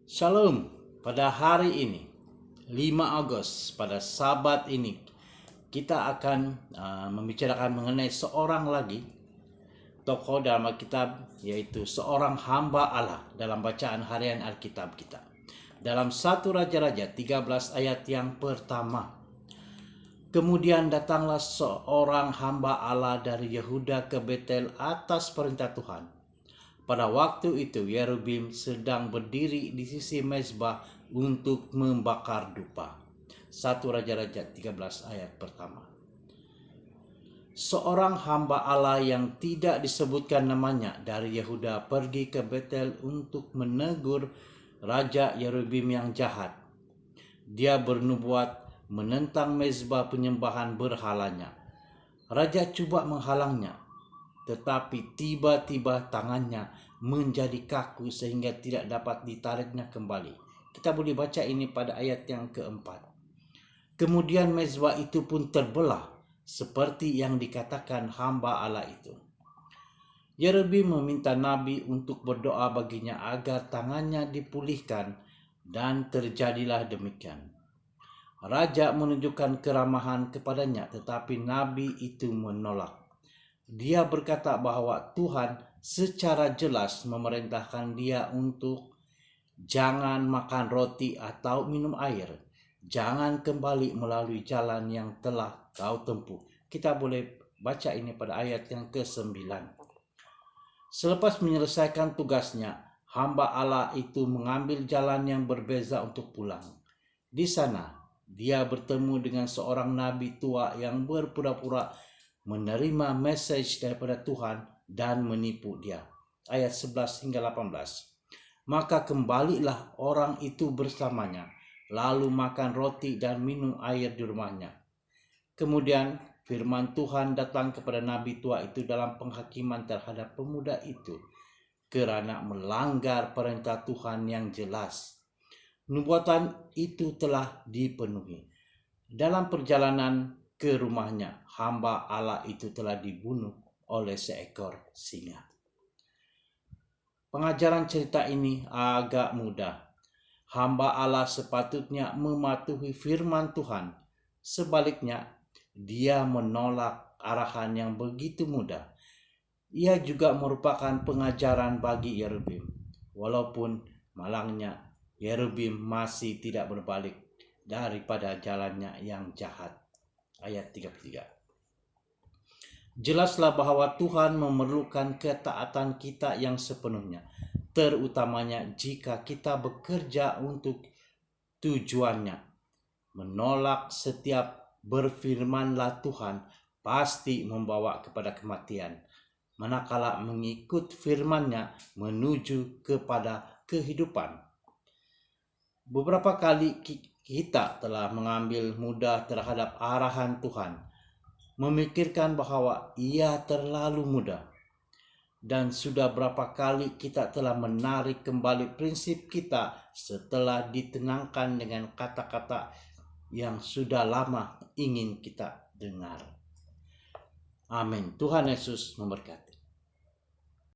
Shalom, pada hari ini 5 Agustus pada Sabat ini kita akan membicarakan mengenai seorang lagi tokoh dalam Alkitab, yaitu seorang hamba Allah dalam bacaan harian Alkitab kita. Dalam 1 Raja-Raja 13 ayat yang pertama. Kemudian datanglah seorang hamba Allah dari Yehuda ke Betel atas perintah Tuhan. Pada waktu itu Yerubim sedang berdiri di sisi mezbah untuk membakar dupa. 1 Raja-Raja 13 ayat pertama. Seorang hamba Allah yang tidak disebutkan namanya dari Yehuda pergi ke Betel untuk menegur Raja Yerubim yang jahat. Dia bernubuat menentang mezbah penyembahan berhalanya. Raja coba menghalangnya, tetapi tiba-tiba tangannya menjadi kaku sehingga tidak dapat ditariknya kembali. Kita boleh baca ini pada ayat yang keempat. Kemudian mezbah itu pun terbelah seperti yang dikatakan hamba Allah itu. Yerubim meminta Nabi untuk berdoa baginya agar tangannya dipulihkan, dan terjadilah demikian. Raja menunjukkan keramahan kepadanya, tetapi Nabi itu menolak. Dia berkata bahwa Tuhan secara jelas memerintahkan dia untuk jangan makan roti atau minum air. Jangan kembali melalui jalan yang telah kau tempuh. Kita boleh baca ini pada ayat yang ke-9. Selepas menyelesaikan tugasnya, hamba Allah itu mengambil jalan yang berbeza untuk pulang. Di sana, dia bertemu dengan seorang nabi tua yang berpura-pura menerima message daripada Tuhan dan menipu dia. Ayat 11 hingga 18. Maka kembalilah orang itu bersamanya, lalu makan roti dan minum air di rumahnya. Kemudian firman Tuhan datang kepada nabi tua itu dalam penghakiman terhadap pemuda itu kerana melanggar perintah Tuhan yang jelas. Nubuatan itu telah dipenuhi. Dalam perjalanan ke rumahnya, hamba Allah itu telah dibunuh oleh seekor singa. Pengajaran cerita ini agak mudah. Hamba Allah sepatutnya mematuhi firman Tuhan. Sebaliknya, dia menolak arahan yang begitu mudah. Ia juga merupakan pengajaran bagi Yerubim. Walaupun malangnya, Yerubim masih tidak berbalik daripada jalannya yang jahat. Ayat 33. Jelaslah bahwa Tuhan memerlukan ketaatan kita yang sepenuhnya, terutamanya jika kita bekerja untuk tujuannya. Menolak setiap berfirmanlah Tuhan pasti membawa kepada kematian, manakala mengikut firman-Nya menuju kepada kehidupan. Beberapa kali kita telah mengambil mudah terhadap arahan Tuhan, memikirkan bahwa ia terlalu mudah. Dan sudah berapa kali kita telah menarik kembali prinsip kita setelah ditenangkan dengan kata-kata yang sudah lama ingin kita dengar. Amin. Tuhan Yesus memberkati.